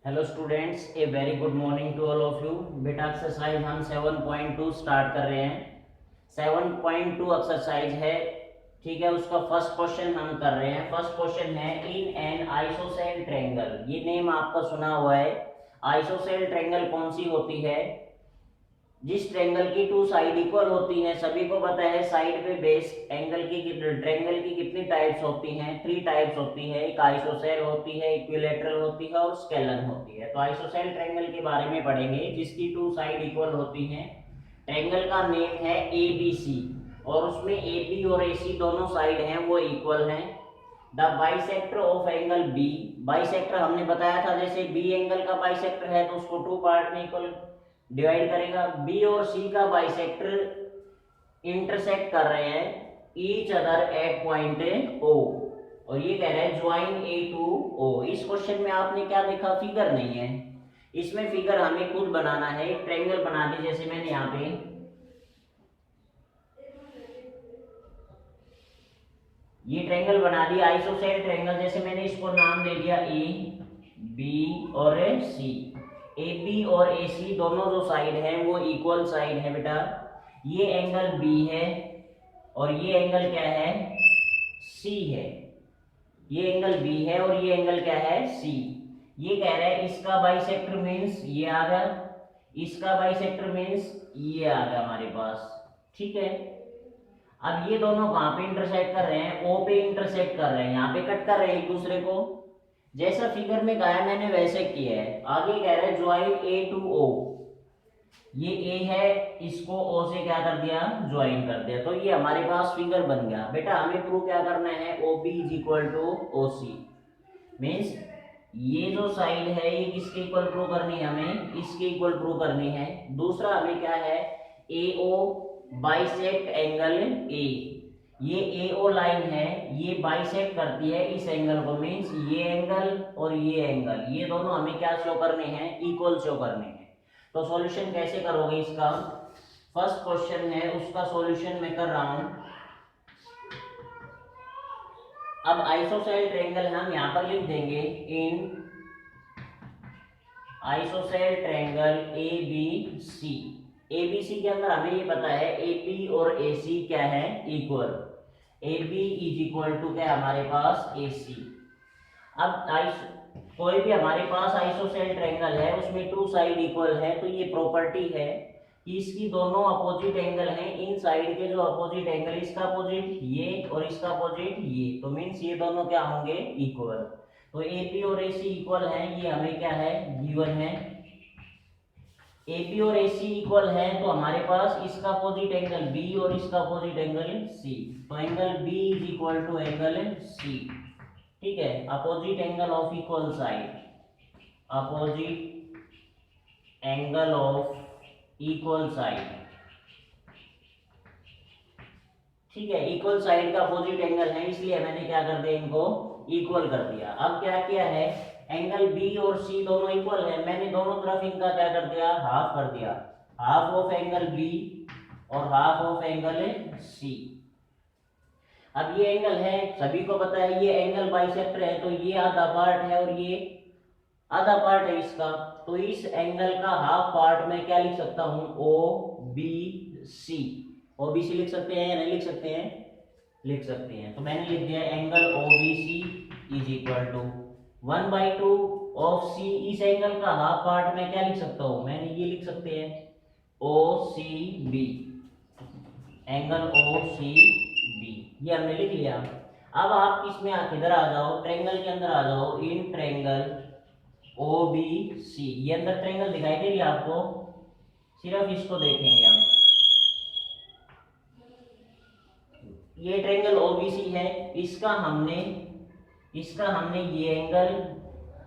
Hello students, a very good morning to all of you. बेटा exercise हम 7.2 start कर रहे हैं। 7.2 एक्सरसाइज है, ठीक है। उसका फर्स्ट क्वेश्चन हम कर रहे हैं। फर्स्ट क्वेश्चन है इन एन आइसोसेल ट्रायंगल। ये नेम आपका सुना हुआ है। आइसोसेल ट्रायंगल कौन सी होती है? जिस ट्रायंगल की टू साइड इक्वल होती हैं। सभी को पता है साइड पे बेस एंगल की ट्रायंगल की कितनी टाइप्स होती हैं? 3 टाइप्स होती है। एक आइसोसेल होती है, इक्विलैटरल होती है और स्केलन होती है। तो आइसोसेल ट्रायंगल के बारे में पढ़ेंगे जिसकी टू साइड इक्वल होती हैं। ट्रायंगल का नेम है एबीसी और उसमें एबी और एसी दोनों साइड हैं वो इक्वल हैं। The bisector of angle B. Bisector हमने बताया था, जैसे बी एंगल का बाइसेक्टर है तो उसको 2 पार्ट में इक्वल डिवाइड करेगा। बी और सी का बाइसेक्टर इंटरसेक्ट कर रहे हैं each other at point O, और ये कह रहे हैं ज्वाइन ए टू ओ। इस क्वेश्चन में आपने क्या देखा? फिगर नहीं है। इसमें फिगर हमें खुद बनाना है। एक ट्रायंगल बना दी, जैसे मैंने यहाँ पे ये ट्रायंगल बना दिया आइसोसेल ट्रायंगल। जैसे मैंने इसको नाम दे दिया ए बी और सी। ए बी और ए सी दोनों जो साइड हैं वो इक्वल साइड है बेटा। ये एंगल बी है और ये एंगल क्या है? सी है। ये एंगल बी है और ये एंगल क्या है? सी। ये कह रहे हैं इसका बाइसेक्टर मींस ये आ गया, इसका बाइसेक्टर मींस ये आ गया हमारे पास, ठीक है। अब ये दोनों कहां पे इंटरसेक्ट कर रहे हैं? ओ पे इंटरसेक्ट कर रहे हैं, यहाँ पे कट कर रहे हैं एक दूसरे को। जैसा फिगर में कहा है मैंने वैसे किया है। आगे कह रहे हैं ज्वाइन ए टू ओ। ये ए है, इसको ओ से क्या कर दिया? ज्वाइन कर दिया। तो ये हमारे पास फिगर बन गया। बेटा हमें प्रूव क्या करना है? O B is equal to O C. Means ये जो साइड है ये किसके इक्वल प्रूव करनी है? हमें इसके इक्वल प्रूव करनी है। दूसरा हमें क्या है? ए ओ बाइसेक्ट एंगल ए। ये ए ओ लाइन है, ये बाइसेक्ट करती है इस एंगल को। मीन्स ये एंगल और ये एंगल, ये दोनों हमें क्या शो करने हैं? इक्वल शो करने हैं। तो सॉल्यूशन कैसे करोगे इसका? फर्स्ट क्वेश्चन है उसका सॉल्यूशन मैं कर रहा हूं। अब आइसोसेल ट्रायंगल हम यहां पर लिख देंगे in isosceles triangle A B C. A B C के अंदर हमें ये पता है ए बी और ए सी क्या है? Equal. A B is equal to क्या हमारे पास? ए सी। अब कोई भी हमारे पास आइसोसेल ट्रायंगल है उसमें टू साइड इक्वल है, तो ये प्रॉपर्टी है कि इसकी दोनों अपोजिट एंगल हैं। इन साइड के जो अपोजिट एंगल, इसका अपोजिट ये और इसका अपोजिट ये, तो मीन्स ये दोनों क्या होंगे? इक्वल। तो ए बी और ए सी इक्वल हैं, ये हमें क्या है? गिवन है। ए बी और ए सी इक्वल है तो हमारे पास इसका अपोजिट एंगल बी और इसका अपोजिट एंगल सी। तो angle B is equal to angle C, ठीक है। Opposite angle of equal side, opposite angle of equal side, ठीक है। इक्वल साइड का अपोजिट एंगल है, इसलिए मैंने क्या कर दिया? इनको इक्वल कर दिया। अब क्या किया है? एंगल बी और सी दोनों इक्वल है, मैंने दोनों तरफ इनका क्या कर दिया? हाफ कर दिया। हाफ ऑफ एंगल बी और हाफ ऑफ एंगल सी। अब ये एंगल है, सभी को पता है ये एंगल बाइसेक्टर है, तो ये आधा पार्ट है और ये आधा पार्ट है इसका। तो इस एंगल का हाफ पार्ट में क्या लिख सकता हूं? ओ बी सी। ओ बी सी लिख सकते हैं या नहीं लिख सकते हैं? लिख सकते हैं। तो मैंने लिख दिया angle O B C is equal to 1/2 of C. इस एंगल का हाफ पार्ट में क्या लिख सकता हूं? मैंने ये लिख सकते हैं O C B, angle O C B, ये हमने लिख लिया। अब आप किसमें किधर आ जाओ? ट्रायंगल के अंदर आ जाओ। इन ट्रायंगल ओ बी सी, ये अंदर ट्रायंगल दिखाई दे रही है आपको? सिर्फ इसको देखेंगे हम। ये ट्रायंगल ओ बी सी है, इसका हमने ये एंगल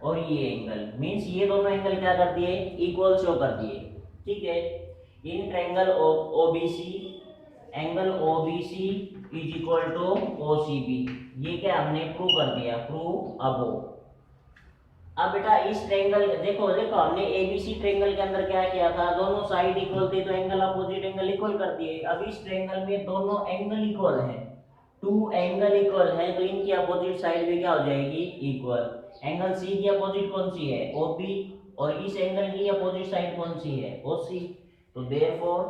और ये एंगल, मींस ये दोनों एंगल क्या कर दिए? इक्वल शो कर दिए, ठीक है। In triangle O B C, angle O B C is equal to O C B. ये क्या हमने प्रूव कर दिया? Prove above. अब बेटा इस ट्रायंगल देखो हमने एबीसी ट्रायंगल के अंदर क्या किया था? दोनों साइड इक्वल थे तो एंगल अपोजिट एंगल इक्वल कर दिए। अब इस ट्रायंगल में दोनों एंगल इक्वल है, टू एंगल इक्वल है तो इनकी अपोजिट साइड भी क्या हो जाएगी, इक्वल। एंगल सी की अपोजिट कौन सी है, ओबी, और इस एंगल की अपोजिट साइड कौन सी है, ओसी। तो therefore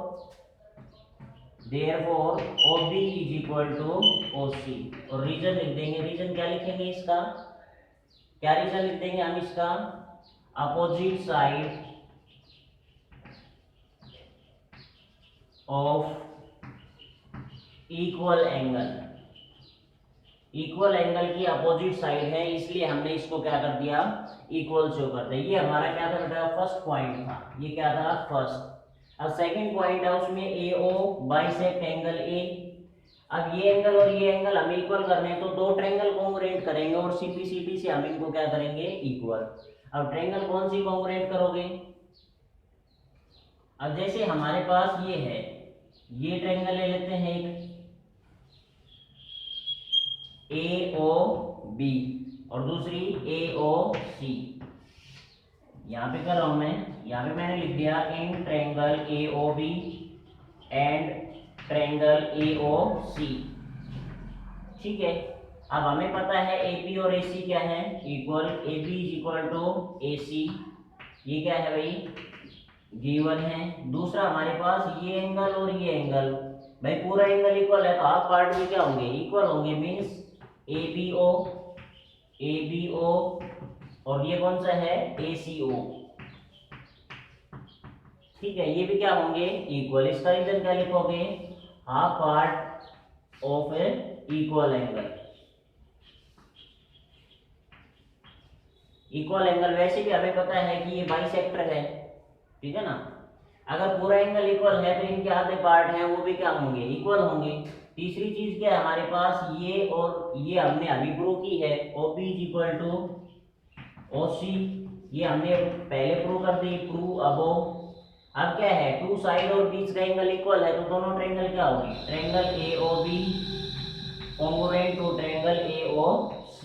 OB is equal to OC। और रीजन लिख देंगे, रीजन क्या लिखेंगे इसका, क्या रीजन लिख देंगे हम इसका, opposite side of equal angle, equal angle की अपोजिट साइड है इसलिए हमने इसको क्या कर दिया, इक्वल शो कर दिया। ये हमारा क्या था बेटा, फर्स्ट पॉइंट था, ये क्या था, फर्स्ट। अब सेकंड पॉइंट है उसमें AO बाइसेक्ट एंगल A। अब ये एंगल और ये एंगल हमें इक्वल करने हैं तो दो ट्रायंगल कॉन्ग्रुएंट करेंगे और CPCT से हम इनको क्या करेंगे, इक्वल। अब ट्रायंगल कौन सी कॉन्ग्रुएंट करोगे, अब जैसे हमारे पास ये है, ये ट्रायंगल ले लेते हैं एक AOB और दूसरी AOC। यहाँ पे कर रहा हूं मैं, यहाँ पे मैंने लिख दिया in triangle AOB and triangle AOC। ठीक है, अब हमें पता है AP और AC क्या है, equal. AB is equal to AC, ये क्या है भाई, गिवन है। दूसरा हमारे पास ये एंगल और ये एंगल, भाई पूरा एंगल इक्वल है तो हाफ पार्ट भी क्या होंगे, इक्वल होंगे। मीन्स ABO और ये कौन सा है, ACO। ठीक है, ये भी क्या होंगे, इक्वल। इसका रीजन क्या लिखोगे, half part of A equal angle. Equal angle वैसे भी हमें पता है कि ये बाइसेक्टर है, ठीक है ना। अगर पूरा एंगल इक्वल है तो इनके आधे पार्ट हैं वो भी क्या होंगे, इक्वल होंगे। तीसरी चीज क्या है हमारे पास, ये और ये हमने अभी प्रूव की है, OP is equal to OC, ये हमने पहले प्रूव कर दी, प्रूव अबोव। अब क्या है, टू साइड और बीच का एंगल इक्वल है तो दोनों ट्रायंगल क्या होगी, triangle AOB congruent to triangle AOC।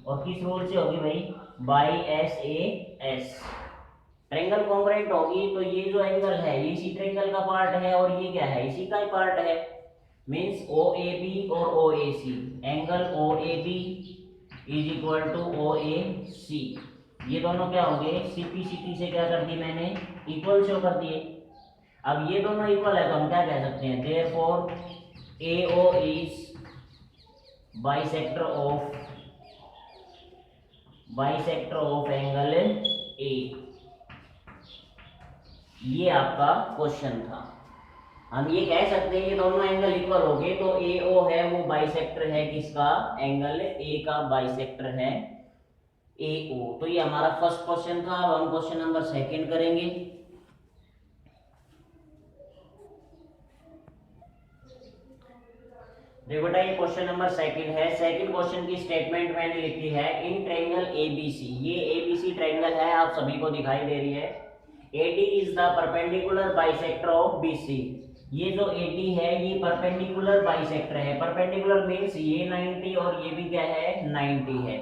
और किस रूल से होगी भाई, बाई SAS। ट्रायंगल कॉन्ग्रुएंट होगी तो ये जो एंगल है ये इसी ट्रायंगल का पार्ट है और ये क्या है, इसी का ही पार्ट है। मींस OAB और OAC, angle OAB is equal to OAC, ये दोनों क्या होंगे, CPCT से क्या कर दी मैंने, इक्वल शो कर दिए। अब ये दोनों इक्वल है तो हम क्या कह सकते हैं, therefore AO is bisector of angle A। ये आपका क्वेश्चन था। हम ये कह सकते हैं ये दोनों एंगल इक्वल हो गए तो AO है वो बाइसेक्टर है किसका, एंगल A का बाइसेक्टर है AO। तो ये हमारा फर्स्ट क्वेश्चन था। अब हम क्वेश्चन नंबर सेकंड करेंगे। देखो बेटा ये क्वेश्चन नंबर सेकंड है। सेकंड क्वेश्चन की स्टेटमेंट मैंने लिखी है, इन ट्रायंगल ABC, ये ABC ट्रायंगल है, आप सभी को दिखाई दे रही है। AD is the perpendicular bisector of BC। ये जो AD है ये परपेंडिकुलर बाइसेक्टर है। परपेंडिकुलर मींस ये 90 और ये भी क्या है, 90 है।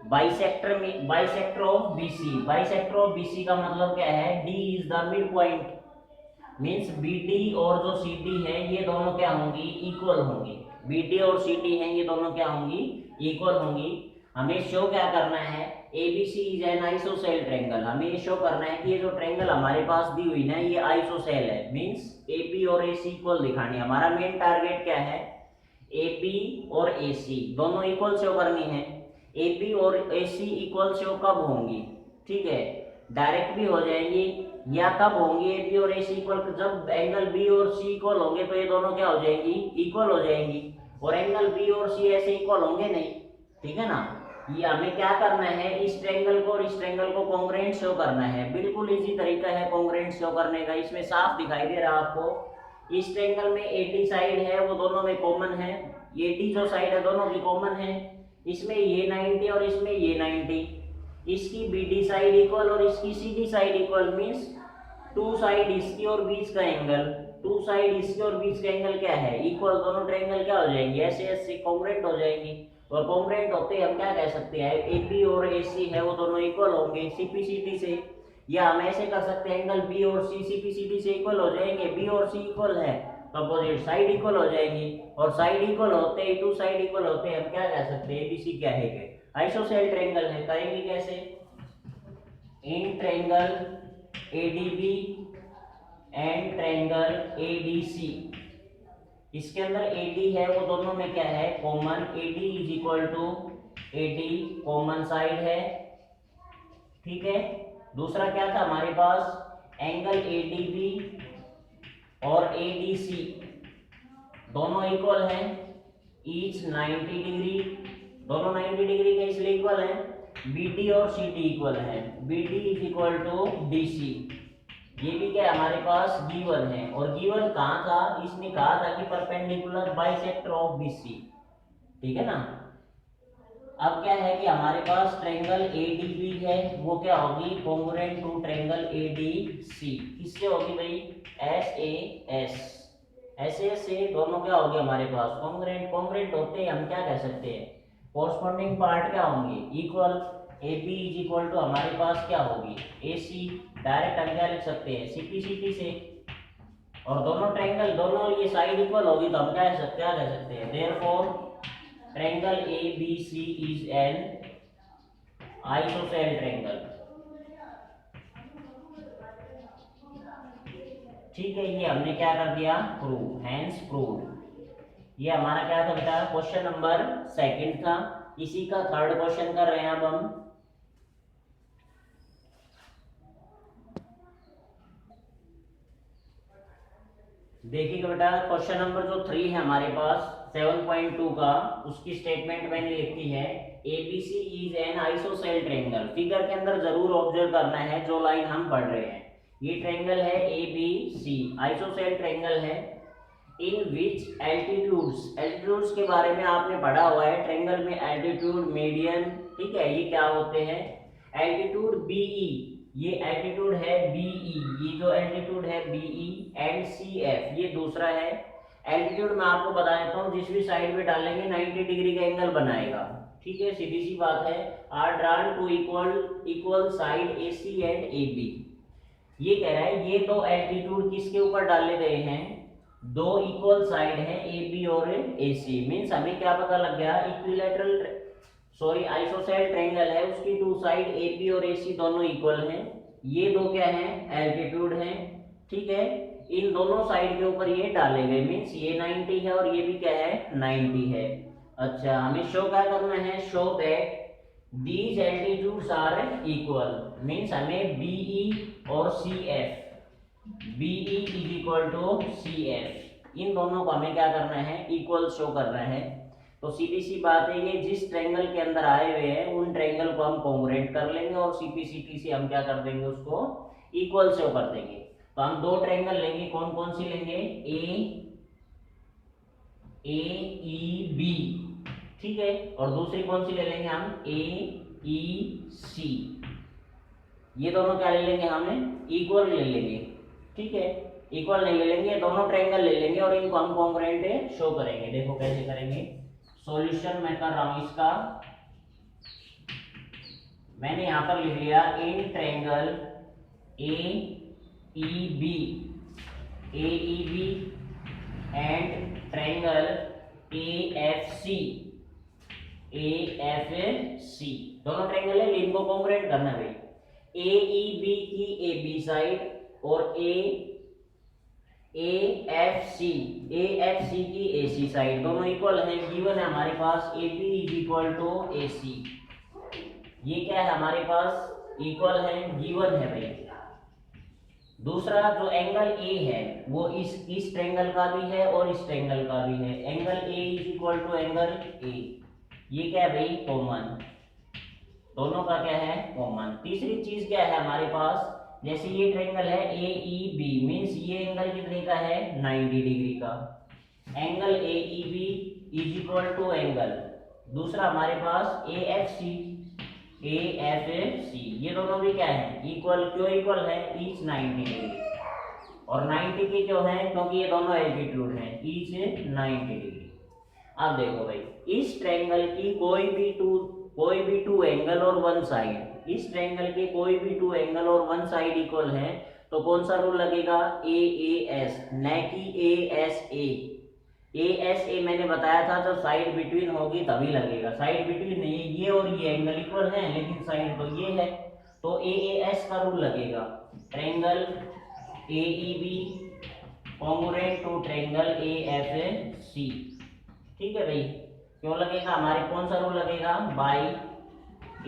बाइसेक्टर में bisector of BC, bisector of BC का मतलब क्या है, D is the mid point. Means BD और जो CD है ये दोनों क्या होंगी, इक्वल होंगी। BD और CD हैं ये दोनों क्या होंगी, इक्वल होंगी। हमें शो क्या करना है, ABC is an ISOCELL triangle. हमें ये शो करना है कि ये जो ट्रायंगल हमारे पास दी हुई ना ये आइसोसेल है। मींस AP और AC इक्वल दिखानी है। हमारा मेन टारगेट क्या है, AP और AC दोनों इक्वल शो करनी है। AP और AC इक्वल शो कब होंगी, ठीक है, डायरेक्ट भी हो जाएंगी या कब होंगी AP और AC इक्वल, जब एंगल B और C इक्वल होंगे तो ये दोनों क्या हो जाएंगी, इक्वल हो जाएंगी। और एंगल B और C ऐसे इक्वल होंगे नहीं, ठीक है ना। ये हमें क्या करना है, इस ट्रायंगल को और इस ट्रायंगल को कॉन्ग्रुएंट शो करना है। बिल्कुल इजी तरीका है कॉन्ग्रुएंट शो करने का। इसमें साफ दिखाई दे रहा है आपको, इस ट्रायंगल में AD साइड है वो दोनों में कॉमन है, AD जो साइड है दोनों की कॉमन है। इसमें ये 90 और इसमें ये 90, इसकी BD साइड इक्वल और इसकी CD side equal. Means two side इसकी और बीच का एंगल, टू साइड इसकी और बीच का एंगल क्या है, इक्वल। दोनों ट्रायंगल क्या हो जाएंगे, ऐसे ऐसे कॉन्ग्रुएंट हो जाएंगे। और कॉन्ग्रुएंट होते ही हम क्या कह सकते हैं, AP और AC है वो दोनों इक्वल होंगे CPCT से। या हम ऐसे कर सकते हैं, एंगल B और C CPCT से इक्वल हो जाएंगे। B और C इक्वल है अपोजिट साइड इक्वल हो जाएंगी, और साइड इक्वल होते ही, टू साइड इक्वल होते हैं, हम क्या कह सकते हैं एबीसी क्या है, आइसोसेल ट्रायंगल है। करेंगे कैसे, in triangle ADB and triangle ADC, इसके अंदर एडी है वो दोनों में क्या है common, AD is equal to AD common side है, ठीक है। दूसरा क्या था हमारे पास, एंगल एडीबी और एडीसी दोनों इक्वल हैं, ईच 90 डिग्री, दोनों 90 डिग्री के इसलिए इक्वल हैं। बीडी और सीडी इक्वल हैं, BD is equal to DC, ये भी क्या हमारे पास गिवन है। और गिवन कहाँ था, इसने कहा था कि परपेंडिकुलर बाइसेक्टर ऑफ बीसी, ठीक है ना। अब क्या है कि हमारे पास ट्रायंगल एडीबी है, वो क्या होगी कॉन्ग्रुएंट टू ट्रायंगल एडीसी, किससे होगी भाई, एसएएस, एसएएस से दोनों क्या होगी हमारे पास कॉन्ग्रुएंट, कॉन्ग्रुएंट होते हैं हम क्या कह सकते हैं, कोरस्पोंडिंग पार्ट क्या होंगे equal, AB is equal to हमारे पास क्या होगी AC, डायरेक्ट हम क्या लिख सकते हैं CP से, और दोनों ट्रायंगल दोनों ये साइड इक्वल होगी तो हम क्या कह सकते हैं therefore triangle ABC is an ISOCELL triangle, ठीक है। ये हमने क्या कर दिया प्रूव, हैंस प्रूव। ये हमारा क्या था बेटा क्वेश्चन नंबर 2 था, इसी का 3rd क्वेश्चन कर रहे हैं अब हम। देखिएगा बेटा क्वेश्चन नंबर जो 3 है हमारे पास 7.2 का, उसकी स्टेटमेंट मैंने लिखी है ABC is an ISOCELL triangle. Figure के अंदर जरूर ऑब्जर्व करना है जो लाइन हम पढ़ रहे हैं, ये ट्रायंगल है एबीसी, आइसोसेल ट्रायंगल है। इन विच एल्टीट्यूड्स, एल्टीट्यूड्स के बारे में आपने पढ़ा हुआ है, ट्रायंगल में एल्टीट्यूड, मीडियन, ठीक है, ये क्या होते हैं, एल्टीट्यूड बीई, ये एल्टीट्यूड है बीई, ये जो एल्टीट्यूड है बीई, एंड सीएफ ये दूसरा है। एल्टीट्यूड मैं आपको बता देता हूँ, जिस भी साइड पे डालेंगे 90 डिग्री का एंगल बनाएगा, ठीक है, सीधी सी बात है। Are drawn to equal side AC and AB, ये कह रहा है ये दो एल्टीट्यूड किसके ऊपर डाले गए हैं, दो इक्वल साइड है ए बी और ए सी, मीन्स हमें क्या पता लग गया इक्विलैटरल आइसोसेल ट्रायंगल है, उसकी टू साइड ए बी और ए सी दोनों इक्वल हैं, ये दो क्या हैं एल्टीट्यूड हैं, ठीक है। इन दोनों साइड के ऊपर ये डाले गए, मीन्स ये 90 है और ये भी क्या है 90 है। अच्छा हमें शो क्या करना है, show that these altitudes are equal, means हमें बीई और CF, BE is equal to CF, इन दोनों को हमें क्या करना है इक्वल शो करना है। तो सीधी सी बात है, ये जिस ट्रायंगल के अंदर आए हुए हैं उन ट्रायंगल को हम कॉन्ग्रुएंट कर लेंगे और CP से हम क्या कर देंगे उसको इक्वल शो कर देंगे। तो हम दो ट्रायंगल लेंगे, कौन कौन सी लेंगे, AEB, ठीक है, और दूसरी कौन सी ले लेंगे हम AEC, ये दोनों क्या ले लेंगे हमें इक्वल ले लेंगे, ठीक है, इक्वल नहीं ले लेंगे, दोनों ट्रायंगल ले लेंगे और इनको हम कॉन्ग्रुएंट शो करेंगे। देखो कैसे करेंगे, सॉल्यूशन मैं कर रहा हूं इसका, मैंने यहां पर लिख लिया in triangle AEB and triangle AFC, दोनों ट्रायंगल है, इनको कॉन्ग्रुएंट करना है भाई। AEB की AB साइड और AFC की AC साइड दोनों इक्वल हैं, गिवन है हमारे पास AB is equal to AC, ये क्या है हमारे पास इक्वल है, गिवन है भाई। दूसरा जो एंगल A है वो इस ट्रायंगल का भी है और इस ट्रायंगल का भी है, angle A is equal to angle A, ये क्या है भाई कॉमन, दोनों का क्या है कॉमन। तीसरी चीज क्या है हमारे पास, जैसे ये ट्रायंगल है AEB, मींस ये एंगल कितने का है 90 डिग्री का, angle AEB is equal to angle दूसरा हमारे पास AFC, ये दोनों भी क्या है इक्वल, क्यों इक्वल है, ईच 90 डिग्री, और 90 की जो है क्योंकि ये दोनों एल्टीट्यूड हैं, ईच 90 डिग्री। अब देखो भाई इस ट्रायंगल की कोई भी टू एंगल और वन साइड, इस ट्रायंगल के कोई भी टू एंगल और वन साइड इक्वल है तो कौन सा रूल लगेगा, ए ए एस, न कि A S A. A S A मैंने बताया था जब साइड बिटवीन होगी तभी लगेगा, साइड बिटवीन नहीं है, ये और ये एंगल इक्वल है लेकिन साइड तो ये है, तो ए एस का रूल लगेगा। Triangle A E B congruent to triangle A F C. ठीक है भाई, क्यों लगेगा, हमारे कौन सा रूल लगेगा, by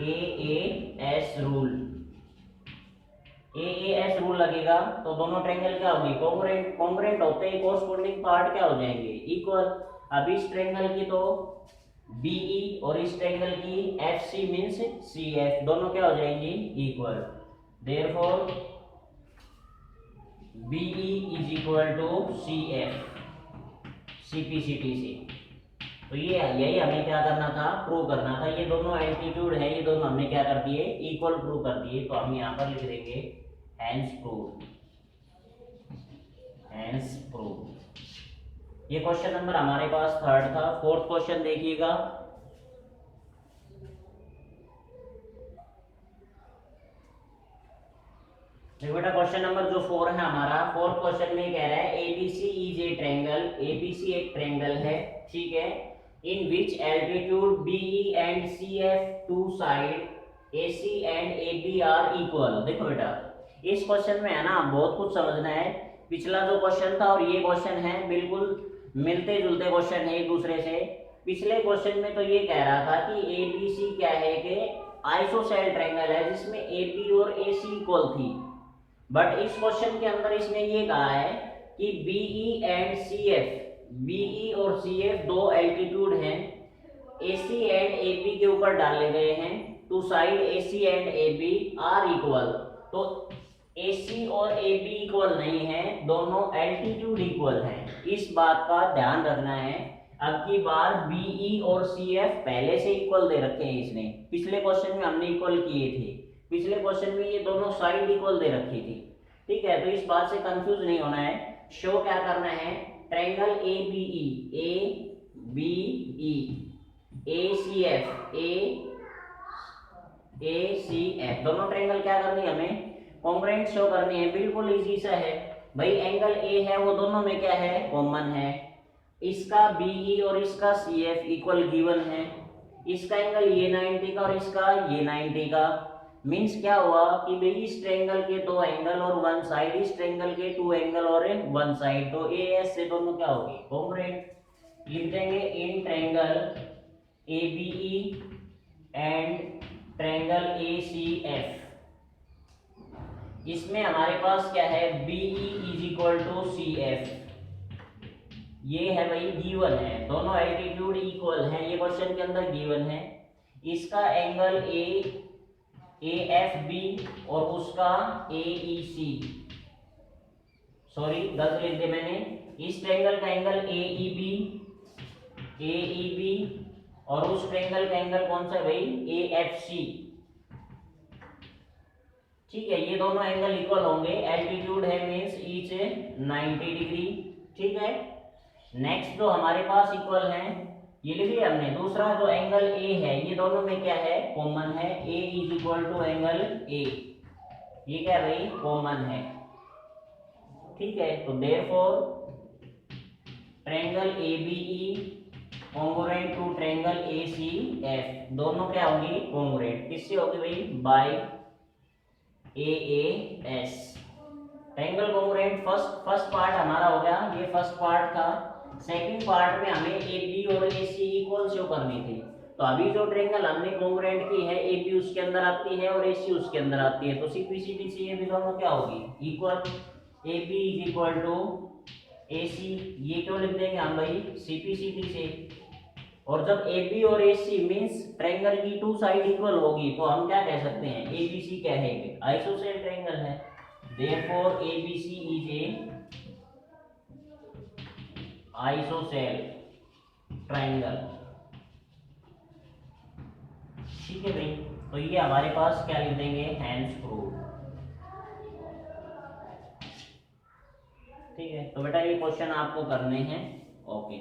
A S rule. A S rule लगेगा तो दोनों ट्रायंगल क्या होगी, कॉन्ग्रुएंट। कॉन्ग्रुएंट होते ही कोरस्पोंडिंग पार्ट क्या हो जाएंगे, इक्वल। अब इस ट्रायंगल की तो बीई और इस ट्रायंगल की F C means C F, दोनों क्या हो जाएंगी, equal. Therefore BE is equal to C F CPCT से। तो ये यही हमें क्या करना था, प्रूव करना था। ये दोनों एल्टीट्यूड है, ये दोनों हमने क्या कर दिए, इक्वल प्रूव कर दिए। तो हम यहाँ पर लिख देंगे हैंस प्रूव, हैंस प्रूव। ये क्वेश्चन नंबर हमारे पास 3rd था। 4th क्वेश्चन देखिएगा। देखो बेटा, क्वेश्चन नंबर जो 4 है हमारा, 4th क्वेश्चन में कह रहा है ABC is a triangle. ABC एक ट्रायंगल है, ठीक है, in which altitude BE and CF two side AC and AB are equal। देखो बेटा, इस क्वेश्चन में है ना बहुत कुछ समझना है। पिछला जो क्वेश्चन था और ये क्वेश्चन है बिल्कुल मिलते जुलते क्वेश्चन है एक दूसरे से। पिछले क्वेश्चन में तो ये कह रहा था कि ABC क्या है कि आइसोसेल ट्रायंगल है जिसमें AB और AC इक्वल थी, बट इस क्वेश्चन के अंदर इसने ये कहा है कि BE एंड CF, बीई और सी एफ दो एल्टीट्यूड हैं, एसी एंड एबी के ऊपर डाले गए हैं। Two side AC and AB are equal. तो एसी और एबी इक्वल नहीं है, दोनों एल्टीट्यूड इक्वल हैं, इस बात का ध्यान रखना है। अब की बार बीई और सी एफ पहले से इक्वल दे रखे हैं इसने, पिछले क्वेश्चन में हमने इक्वल किए थे, पिछले क्वेश्चन में ये दोनों साइड इक्वल दे रखी थी। ठीक है, तो इस बात से कंफ्यूज नहीं होना है। शो क्या करना है, triangle A B E A C F A C F, दोनों ट्रायंगल क्या करनी है, हमें कॉन्ग्रुएंट शो करनी है। बिल्कुल इजी सा है भाई। एंगल ए है वो दोनों में क्या है, कॉमन है। इसका बीई और इसका सी एफ इक्वल गिवन है। इसका एंगल ये 90 का और इसका ये 90 का। मीन्स क्या हुआ कि भाई इस ट्रायंगल के दो एंगल और वन साइड, इस ट्रायंगल के टू एंगल और वन साइड, तो ए एस से दोनों क्या होगी, कॉन्ग्रुएंट। लिख देंगे in triangle A B E and triangle A C F. इसमें हमारे पास क्या है, BE is equal to C F, ये है भाई गिवन है, दोनों एल्टीट्यूड इक्वल है, ये क्वेश्चन के अंदर गिवन है। इसका एंगल ए एफ बी और उसका ए ई सी, सॉरी गलत लिख दिया मैंने। इस ट्रायंगल का एंगल ए ई बी और उस ट्रायंगल का एंगल कौन सा है भाई, ए एफ सी। ठीक है, ये दोनों एंगल इक्वल होंगे, एल्टीट्यूड है मींस ईच 90 डिग्री। ठीक है, नेक्स्ट जो हमारे पास इक्वल है ये लिख लिया हमने। दूसरा जो एंगल ए है ये दोनों में क्या है, कॉमन है, A is equal to angle A, ये क्या है भाई, कॉमन है। ठीक है, तो therefore triangle A B E congruent to triangle A C F, दोनों क्या होगी, कॉन्ग्रुएंट। किससे होगी भाई, by A S. Triangle congruent first part हमारा हो गया, ये फर्स्ट पार्ट था। सेकंड पार्ट में हमें ए बी और ए सी इक्वल शो करनी थी। तो अभी जो ट्रायंगल हमने कॉन्ग्रुएंट की है, ए बी उसके अंदर आती है और ए सी उसके अंदर आती है, तो सीपीसीटी से ये भी दोनों क्या होगी, equal. A B is equal to A C, ये क्यों लिख देंगे हम भाई, सीपीसीटी से। और जब ए बी और ए सी मीन्स ट्रायंगल की टू साइड इक्वल होगी तो हम क्या कह सकते हैं, ए बी सी क्या है, आइसोसेल ट्रायंगल है। Therefore A B C is a isosceles triangle. ठीक है भाई, तो ये हमारे पास क्या लिख देंगे, हैंस प्रूव। ठीक है, तो बेटा ये क्वेश्चन आपको करने हैं। ओके।